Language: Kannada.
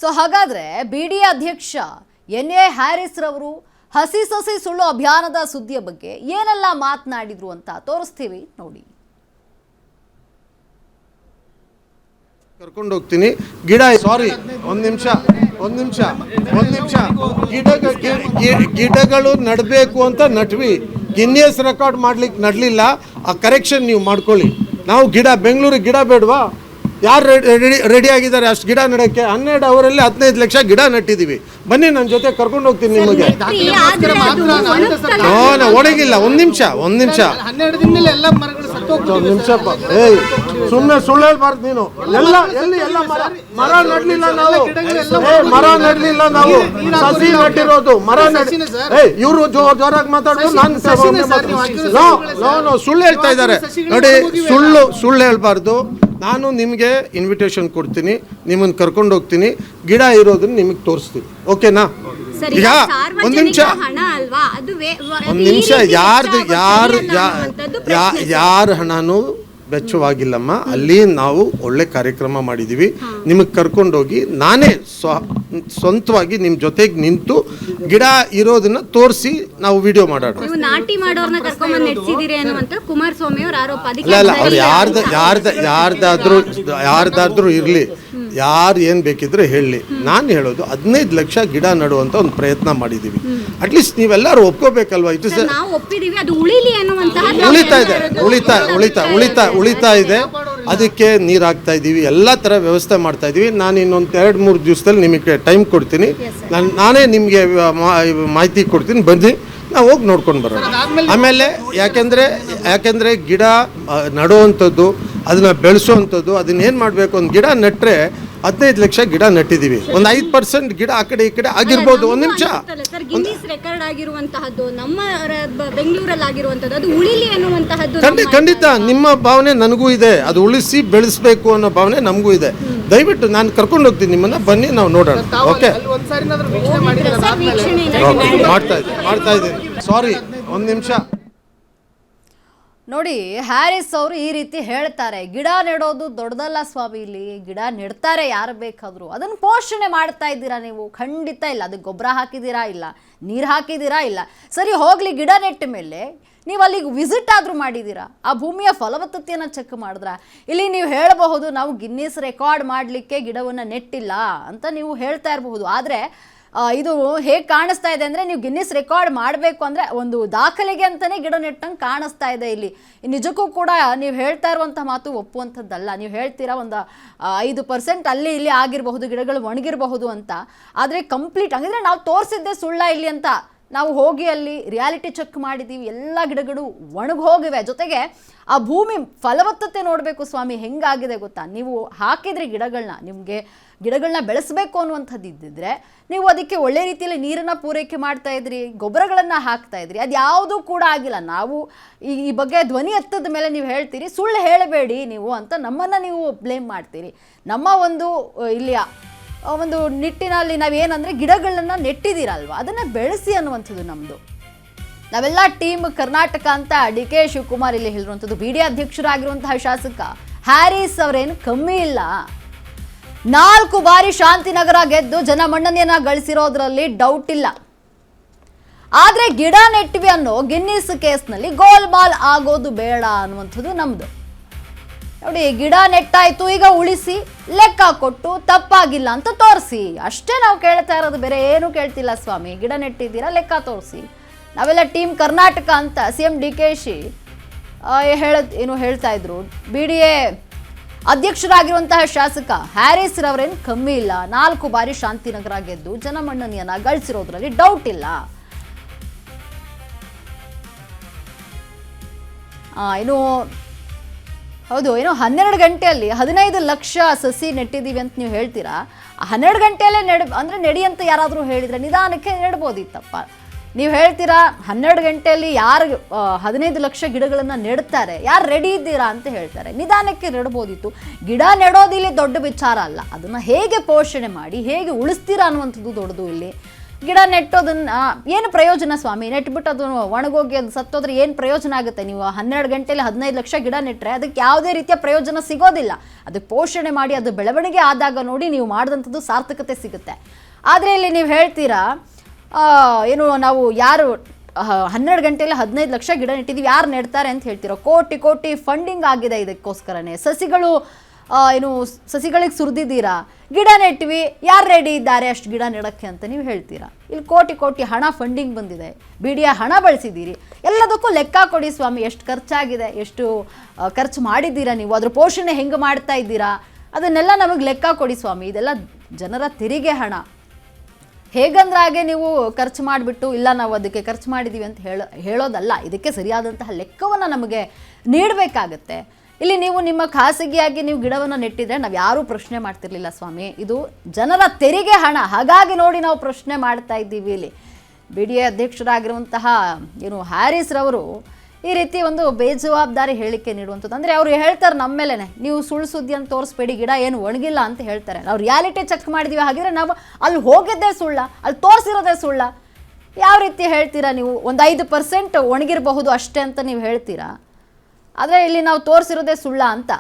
ಸೊ ಹಾಗಾದ್ರೆ ಬಿಡಿ ಅಧ್ಯಕ್ಷ ಎನ್.ಎ. ಹ್ಯಾರಿಸ್ ರವರು ಹಸಿ ಸಸಿ ಸುಳ್ಳು ಅಭಿಯಾನದ ಸುದ್ದಿಯ ಬಗ್ಗೆ ಏನೆಲ್ಲ ಮಾತನಾಡಿದ್ರು ಅಂತ ತೋರಿಸ್ತೀವಿ ನೋಡಿ. ಕರ್ಕೊಂಡು ಹೋಗ್ತೀನಿ ಗಿಡ ಸಾರಿ ಒಂದು ನಿಮಿಷ ಗಿಡಗಳು ನಡಬೇಕು ಅಂತ ನಟ್ವಿ. ಗಿನ್ನಿಯಸ್ ರೆಕಾರ್ಡ್ ಮಾಡ್ಲಿಕ್ಕೆ ನಡಲಿಲ್ಲ. ಆ ಕರೆಕ್ಷನ್ ನೀವು ಮಾಡ್ಕೊಳ್ಳಿ. ನಾವು ಗಿಡ ಬೆಂಗಳೂರಿಗೆ ಗಿಡ ಬೇಡವಾ? ಯಾರು ರೆಡಿ ಆಗಿದ್ದಾರೆ ಅಷ್ಟು ಗಿಡ ನೆಡೋಕ್ಕೆ? 12 ಅವರಲ್ಲಿ 15 ಲಕ್ಷ ಗಿಡ ನಟ್ಟಿದ್ದೀವಿ. ಬನ್ನಿ ನನ್ನ ಜೊತೆ ಕರ್ಕೊಂಡು ಹೋಗ್ತೀನಿ ನಿಮಗೆ. ಒಣಗಿಲ್ಲ. ಒಂದು ನಿಮಿಷ ಏಯ್ ಸುಮ್ಮನೆ ಸುಳ್ಳು ಹೇಳ್ಬಾರ್ದು ನೀನು. ಎಲ್ಲ ಮರ ನಡ್ಲಿಲ್ಲ ನಾವು. ಸಸಿ ನಟ್ಟಿರೋದು ಮರ ಇವರು ಜೋರಾಗಿ ಮಾತಾಡೋದು. ನಾನು ಸುಳ್ಳು ಹೇಳ್ತಾ ಇದ್ದಾರೆ ನೋಡಿ. ಸುಳ್ಳು ಹೇಳ್ಬಾರ್ದು. ನಾನು ನಿಮಗೆ ಇನ್ವಿಟೇಷನ್ ಕೊಡ್ತೀನಿ, ನಿಮ್ಮನ್ನು ಕರ್ಕೊಂಡು ಹೋಗ್ತೀನಿ, ಗಿಡ ಇರೋದನ್ನ ನಿಮಗೆ ತೋರಿಸ್ತೀನಿ. ಓಕೆನಾ? ಈಗ ಒಂದು ನಿಮಿಷ ಯಾರ ಹಣನೂ ವೆಚ್ಚವಾಗಿಲ್ಲಮ್ಮ. ಅಲ್ಲಿ ನಾವು ಒಳ್ಳೆ ಕಾರ್ಯಕ್ರಮ ಮಾಡಿದ್ದೀವಿ. ನಿಮಗೆ ಕರ್ಕೊಂಡೋಗಿ ನಾನೇ ಸ್ವಂತವಾಗಿ ನಿಮ್ಮ ಜೊತೆಗೆ ನಿಂತು ಗಿಡ ಇರೋದನ್ನ ತೋರಿಸಿ ನಾವು ವಿಡಿಯೋ ಮಾಡೋಣ. ಅಲ್ಲ ಅವ್ರು ಯಾರ್ದಾದ್ರೂ ಇರಲಿ, ಯಾರು ಏನು ಬೇಕಿದ್ರೆ ಹೇಳಲಿ. ನಾನು ಹೇಳೋದು 15 ಲಕ್ಷ ಗಿಡ ನಡುವಂತ ಒಂದು ಪ್ರಯತ್ನ ಮಾಡಿದ್ದೀವಿ. ಅಟ್ಲೀಸ್ಟ್ ನೀವೆಲ್ಲರೂ ಒಪ್ಕೋಬೇಕಲ್ವಾ? ಇಟ್ ಇಸ್ ಉಳಿತಾ ಇದೆ. ಅದಕ್ಕೆ ನೀರು ಹಾಕ್ತಾ ಇದ್ದೀವಿ, ಎಲ್ಲ ಥರ ವ್ಯವಸ್ಥೆ ಮಾಡ್ತಾ ಇದ್ದೀವಿ. ನಾನು ಇನ್ನೊಂದು 2-3 ದಿವಸದಲ್ಲಿ ನಿಮಗೆ ಟೈಮ್ ಕೊಡ್ತೀನಿ. ನಾನೇ ನಿಮಗೆ ಮಾಹಿತಿ ಕೊಡ್ತೀನಿ. ಬನ್ನಿ, ನಾವು ಹೋಗಿ ನೋಡ್ಕೊಂಡು ಬರೋಣ. ಆಮೇಲೆ ಯಾಕೆಂದರೆ ಗಿಡ ನಡುವಂಥದ್ದು, ಅದನ್ನು ಬೆಳೆಸುವಂಥದ್ದು, ಅದನ್ನೇನು ಮಾಡಬೇಕು? ಒಂದು ಗಿಡ ನೆಟ್ಟರೆ 15 ಲಕ್ಷ ಗಿಡ ನೆಟ್ಟಿದ್ದೀವಿ. ಒಂದು 5% ಗಿಡ ಆ ಕಡೆ ಈ ಕಡೆ ಆಗಿರ್ಬೋದು. ಒಂದು ನಿಮಿಷ, ಖಂಡಿತ ನಿಮ್ಮ ಭಾವನೆ ನನಗೂ ಇದೆ. ಅದು ಉಳಿಸಿ ಬೆಳೆಸಬೇಕು ಅನ್ನೋ ಭಾವನೆ ನಮಗೂ ಇದೆ. ದಯವಿಟ್ಟು ನಾನು ಕರ್ಕೊಂಡು ಹೋಗ್ತೀನಿ ನಿಮ್ಮನ್ನ. ಬನ್ನಿ, ನಾವು ನೋಡೋಣ. ಓಕೆ, ಮಾಡ್ತಾ ಇದ್ದೀನಿ. ಸಾರಿ, ಒಂದು ನಿಮಿಷ ನೋಡಿ. ಹ್ಯಾರಿಸ್ ಅವರು ಈ ರೀತಿ ಹೇಳ್ತಾರೆ, ಗಿಡ ನೆಡೋದು ದೊಡ್ಡದಲ್ಲ ಸ್ವಾಮಿ, ಇಲ್ಲಿ ಗಿಡ ನೆಡ್ತಾರೆ ಯಾರು ಬೇಕಾದರೂ. ಅದನ್ನು ಪೋಷಣೆ ಮಾಡ್ತಾ ಇದ್ದೀರಾ ನೀವು? ಖಂಡಿತ ಇಲ್ಲ. ಅದಕ್ಕೆ ಗೊಬ್ಬರ ಹಾಕಿದ್ದೀರಾ? ಇಲ್ಲ. ನೀರು ಹಾಕಿದ್ದೀರಾ? ಇಲ್ಲ. ಸರಿ ಹೋಗಲಿ, ಗಿಡ ನೆಟ್ಟ ಮೇಲೆ ನೀವು ಅಲ್ಲಿಗೆ ವಿಸಿಟ್ ಆದರೂ ಮಾಡಿದ್ದೀರಾ? ಆ ಭೂಮಿಯ ಫಲವತ್ತತೆಯನ್ನು ಚೆಕ್ ಮಾಡಿದ್ರ? ಇಲ್ಲಿ ನೀವು ಹೇಳಬಹುದು ನಾವು ಗಿನ್ನಿಸ್ ರೆಕಾರ್ಡ್ ಮಾಡಲಿಕ್ಕೆ ಗಿಡವನ್ನು ನೆಟ್ಟಿಲ್ಲ ಅಂತ ನೀವು ಹೇಳ್ತಾ ಇರಬಹುದು. ಆದರೆ ಇದು ಹೇಗೆ ಕಾಣಿಸ್ತಾ ಇದೆ ಅಂದರೆ, ನೀವು ಗಿನ್ನಿಸ್ ರೆಕಾರ್ಡ್ ಮಾಡಬೇಕು ಅಂದರೆ ಒಂದು ದಾಖಲೆಗೆ ಅಂತಲೇ ಗಿಡ ನೆಟ್ಟಂಗೆ ಕಾಣಿಸ್ತಾ ಇದೆ ಇಲ್ಲಿ. ನಿಜಕ್ಕೂ ಕೂಡ ನೀವು ಹೇಳ್ತಾ ಇರುವಂಥ ಮಾತು ಒಪ್ಪುವಂಥದ್ದಲ್ಲ. ನೀವು ಹೇಳ್ತೀರಾ ಒಂದು 5% ಅಲ್ಲಿ ಇಲ್ಲಿ ಆಗಿರಬಹುದು, ಗಿಡಗಳು ಒಣಗಿರಬಹುದು ಅಂತ. ಆದರೆ ಕಂಪ್ಲೀಟ್ ಹಂಗಿದ್ರೆ ನಾವು ತೋರಿಸಿದ್ದೆ ಸುಳ್ಳ ಇಲ್ಲಿ ಅಂತ. ನಾವು ಹೋಗಿ ಅಲ್ಲಿ ರಿಯಾಲಿಟಿ ಚೆಕ್ ಮಾಡಿದ್ದೀವಿ, ಎಲ್ಲ ಗಿಡಗಳು ಒಣಗಿ ಹೋಗಿವೆ. ಜೊತೆಗೆ ಆ ಭೂಮಿ ಫಲವತ್ತತೆ ನೋಡಬೇಕು ಸ್ವಾಮಿ, ಹೆಂಗಾಗಿದೆ ಗೊತ್ತಾ? ನೀವು ಹಾಕಿದ್ರಿ ಗಿಡಗಳನ್ನ, ನಿಮಗೆ ಗಿಡಗಳನ್ನ ಬೆಳೆಸಬೇಕು ಅನ್ನುವಂಥದ್ದು ಇದ್ದಿದ್ರೆ ನೀವು ಅದಕ್ಕೆ ಒಳ್ಳೆ ರೀತಿಯಲ್ಲಿ ನೀರನ್ನು ಪೂರೈಕೆ ಮಾಡ್ತಾ ಇದ್ರಿ, ಗೊಬ್ಬರಗಳನ್ನು ಹಾಕ್ತಾ ಇದ್ರಿ. ಅದು ಯಾವುದೂ ಕೂಡ ಆಗಿಲ್ಲ. ನಾವು ಈ ಬಗ್ಗೆ ಧ್ವನಿ ಎತ್ತದ ಮೇಲೆ ನೀವು ಹೇಳ್ತೀರಿ ಸುಳ್ಳು ಹೇಳಬೇಡಿ ನೀವು ಅಂತ ನಮ್ಮನ್ನು ನೀವು ಬ್ಲೇಮ್ ಮಾಡ್ತೀರಿ. ನಮ್ಮ ಒಂದು ಇಲ್ಲಿಯ ಒಂದು ನಿಟ್ಟಿನಲ್ಲಿ ನಾವೇನಂದರೆ ಗಿಡಗಳನ್ನ ನೆಟ್ಟಿದ್ದೀರಲ್ವ, ಅದನ್ನು ಬೆಳೆಸಿ ಅನ್ನುವಂಥದ್ದು ನಮ್ಮದು. ನಾವೆಲ್ಲ ಟೀಮ್ ಕರ್ನಾಟಕ ಅಂತ ಡಿ.ಕೆ. ಶಿವಕುಮಾರ್ ಇಲ್ಲಿ ಹೇಳಿರುವಂಥದ್ದು. ಬಿಡಿ ಅಧ್ಯಕ್ಷರಾಗಿರುವಂತಹ ಶಾಸಕ ಹ್ಯಾರಿಸ್ ಅವರೇನು ಕಮ್ಮಿ ಇಲ್ಲ. 4 ಬಾರಿ ಶಾಂತಿನಗರ ಗೆದ್ದು ಜನಮನ್ನಣೆಯನ್ನ ಗಳಿಸಿರೋದ್ರಲ್ಲಿ ಡೌಟ್ ಇಲ್ಲ. ಆದರೆ ಗಿಡ ನೆಟ್ಟಿವಿ ಅನ್ನೋ ಗಿನ್ನಿಸ್ ಕೇಸ್ನಲ್ಲಿ ಗೋಲ್ಮಾಲ್ ಆಗೋದು ಬೇಡ ಅನ್ನುವಂಥದ್ದು ನಮ್ಮದು. ನೋಡಿ, ಗಿಡ ನೆಟ್ಟಾಯ್ತು, ಈಗ ಉಳಿಸಿ ಲೆಕ್ಕ ಕೊಟ್ಟು ತಪ್ಪಾಗಿಲ್ಲ ಅಂತ ತೋರಿಸಿ ಅಷ್ಟೇ ನಾವು ಕೇಳ್ತಾ ಇರೋದು. ಬೇರೆ ಏನು ಕೇಳ್ತಿಲ್ಲ ಸ್ವಾಮಿ. ಗಿಡ ನೆಟ್ಟಿದ್ದೀರಾ, ಲೆಕ್ಕ ತೋರಿಸಿ. ನಾವೆಲ್ಲ ಟೀಮ್ ಕರ್ನಾಟಕ ಅಂತ CM ಡಿ.ಕೆ.ಶಿ ಹೇಳ್ತಾ ಇದ್ರು. BDA ಅಧ್ಯಕ್ಷರಾಗಿರುವಂತಹ ಶಾಸಕ ಹ್ಯಾರಿಸ್ ರವರೇನು ಕಮ್ಮಿ ಇಲ್ಲ. 4 ಬಾರಿ ಶಾಂತಿನಗರ ಗೆದ್ದು ಜನಮನ್ನಣೆಯನ್ನ ಗಳಿಸಿರೋದ್ರಲ್ಲಿ ಡೌಟ್ ಇಲ್ಲ. ಹೌದು, 12 ಗಂಟೆಯಲ್ಲಿ 15 ಲಕ್ಷ ಸಸಿ ನೆಟ್ಟಿದ್ದೀವಿ ಅಂತ ನೀವು ಹೇಳ್ತೀರಾ. 12 ಗಂಟೆಯಲ್ಲೇ ನೆಡಿ ಅಂತ ಯಾರಾದರೂ ಹೇಳಿದರೆ ನಿಧಾನಕ್ಕೆ ನೆಡ್ಬೋದಿತ್ತಪ್ಪ. ನೀವು ಹೇಳ್ತೀರಾ 12 ಗಂಟೆಯಲ್ಲಿ ಯಾರು 15 ಲಕ್ಷ ಗಿಡಗಳನ್ನು ನೆಡ್ತಾರೆ, ಯಾರು ರೆಡಿ ಇದ್ದೀರಾ ಅಂತ ಹೇಳ್ತಾರೆ. ನಿಧಾನಕ್ಕೆ ನೆಡ್ಬೋದಿತ್ತು. ಗಿಡ ನೆಡೋದಿಲ್ಲಿ ದೊಡ್ಡ ವಿಚಾರ ಅಲ್ಲ, ಅದನ್ನು ಹೇಗೆ ಪೋಷಣೆ ಮಾಡಿ ಹೇಗೆ ಉಳಿಸ್ತೀರಾ ಅನ್ನುವಂಥದ್ದು ದೊಡ್ಡದು ಇಲ್ಲಿ. ಗಿಡ ನೆಟ್ಟೋದನ್ನ ಏನು ಪ್ರಯೋಜನ ಸ್ವಾಮಿ? ನೆಟ್ಬಿಟ್ಟು ಅದು ಒಣಗೋಗಿ ಅದು ಸತ್ತೋದ್ರೆ ಏನು ಪ್ರಯೋಜನ ಆಗುತ್ತೆ? ನೀವು 12 ಗಂಟೆಯಲ್ಲಿ 15 ಲಕ್ಷ ಗಿಡ ನೆಟ್ಟರೆ ಅದಕ್ಕೆ ಯಾವುದೇ ರೀತಿಯ ಪ್ರಯೋಜನ ಸಿಗೋದಿಲ್ಲ. ಅದಕ್ಕೆ ಪೋಷಣೆ ಮಾಡಿ ಅದು ಬೆಳವಣಿಗೆ ಆದಾಗ ನೋಡಿ ನೀವು ಮಾಡಿದಂಥದ್ದು ಸಾರ್ಥಕತೆ ಸಿಗುತ್ತೆ. ಆದರೆ ಇಲ್ಲಿ ನೀವು ಹೇಳ್ತೀರಾ ಏನು ನಾವು ಯಾರು 12 ಗಂಟೆಯಲ್ಲಿ 15 ಲಕ್ಷ ಗಿಡ ನೆಟ್ಟಿದ್ದೀವಿ, ಯಾರು ನೆಡ್ತಾರೆ ಅಂತ ಹೇಳ್ತೀರೋ? ಕೋಟಿ ಕೋಟಿ ಫಂಡಿಂಗ್ ಆಗಿದೆ ಇದಕ್ಕೋಸ್ಕರನೇ. ಸಸಿಗಳು ಏನು ಸಸಿಗಳಿಗೆ ಸುರಿದಿದ್ದೀರಾ, ಗಿಡ ನೆಟ್ವಿ, ಯಾರು ರೆಡಿ ಇದ್ದಾರೆ ಅಷ್ಟು ಗಿಡ ನೆಡೋಕ್ಕೆ ಅಂತ ನೀವು ಹೇಳ್ತೀರಾ. ಇಲ್ಲಿ ಕೋಟಿ ಕೋಟಿ ಹಣ ಫಂಡಿಂಗ್ ಬಂದಿದೆ, BDI ಹಣ ಬಳಸಿದ್ದೀರಿ, ಎಲ್ಲದಕ್ಕೂ ಲೆಕ್ಕ ಕೊಡಿ ಸ್ವಾಮಿ. ಎಷ್ಟು ಖರ್ಚಾಗಿದೆ, ಎಷ್ಟು ಖರ್ಚು ಮಾಡಿದ್ದೀರಾ ನೀವು, ಅದ್ರ ಪೋಷಣೆ ಹೆಂಗೆ ಮಾಡ್ತಾ ಇದ್ದೀರಾ, ಅದನ್ನೆಲ್ಲ ನಮಗೆ ಲೆಕ್ಕ ಕೊಡಿ ಸ್ವಾಮಿ. ಇದೆಲ್ಲ ಜನರ ತೆರಿಗೆ ಹಣ. ಹೇಗಂದ್ರೆ ಹಾಗೆ ನೀವು ಖರ್ಚು ಮಾಡಿಬಿಟ್ಟು ಇಲ್ಲ ನಾವು ಅದಕ್ಕೆ ಖರ್ಚು ಮಾಡಿದ್ದೀವಿ ಅಂತ ಹೇಳೋದಲ್ಲ. ಇದಕ್ಕೆ ಸರಿಯಾದಂತಹ ಲೆಕ್ಕವನ್ನು ನಮಗೆ ನೀಡಬೇಕಾಗತ್ತೆ. ಇಲ್ಲಿ ನೀವು ನಿಮ್ಮ ಖಾಸಗಿಯಾಗಿ ನೀವು ಗಿಡವನ್ನು ನೆಟ್ಟಿದ್ರೆ ನಾವು ಯಾರೂ ಪ್ರಶ್ನೆ ಮಾಡ್ತಿರ್ಲಿಲ್ಲ ಸ್ವಾಮಿ. ಇದು ಜನರ ತೆರಿಗೆ ಹಣ, ಹಾಗಾಗಿ ನೋಡಿ ನಾವು ಪ್ರಶ್ನೆ ಮಾಡ್ತಾ ಇದ್ದೀವಿ. ಇಲ್ಲಿ BDI ಅಧ್ಯಕ್ಷರಾಗಿರುವಂತಹ ಏನು ಹ್ಯಾರಿಸ್ ರವರು ಈ ರೀತಿ ಒಂದು ಬೇಜವಾಬ್ದಾರಿ ಹೇಳಿಕೆ ನೀಡುವಂಥದ್ದು. ಅಂದರೆ ಅವರು ಹೇಳ್ತಾರೆ ನಮ್ಮ ಮೇಲೇ, ನೀವು ಸುಳ್ಳು ಸುದ್ದಿಯನ್ನು ತೋರಿಸ್ಬೇಡಿ, ಗಿಡ ಏನು ಒಣಗಿಲ್ಲ ಅಂತ ಹೇಳ್ತಾರೆ. ನಾವು ರಿಯಾಲಿಟಿ ಚೆಕ್ ಮಾಡಿದ್ದೀವಿ, ಹಾಗಿದ್ರೆ ನಾವು ಅಲ್ಲಿ ಹೋಗಿದ್ದೇ ಸುಳ್ಳ, ಅಲ್ಲಿ ತೋರಿಸಿರೋದೇ ಸುಳ್ಳ? ಯಾವ ರೀತಿ ಹೇಳ್ತೀರಾ ನೀವು? ಒಂದು 5% ಒಣಗಿರಬಹುದು ಅಷ್ಟೇ ಅಂತ ನೀವು ಹೇಳ್ತೀರಾ, ಆದರೆ ಇಲ್ಲಿ ನಾವು ತೋರಿಸಿರೋದೇ ಸುಳ್ಳ ಅಂತ.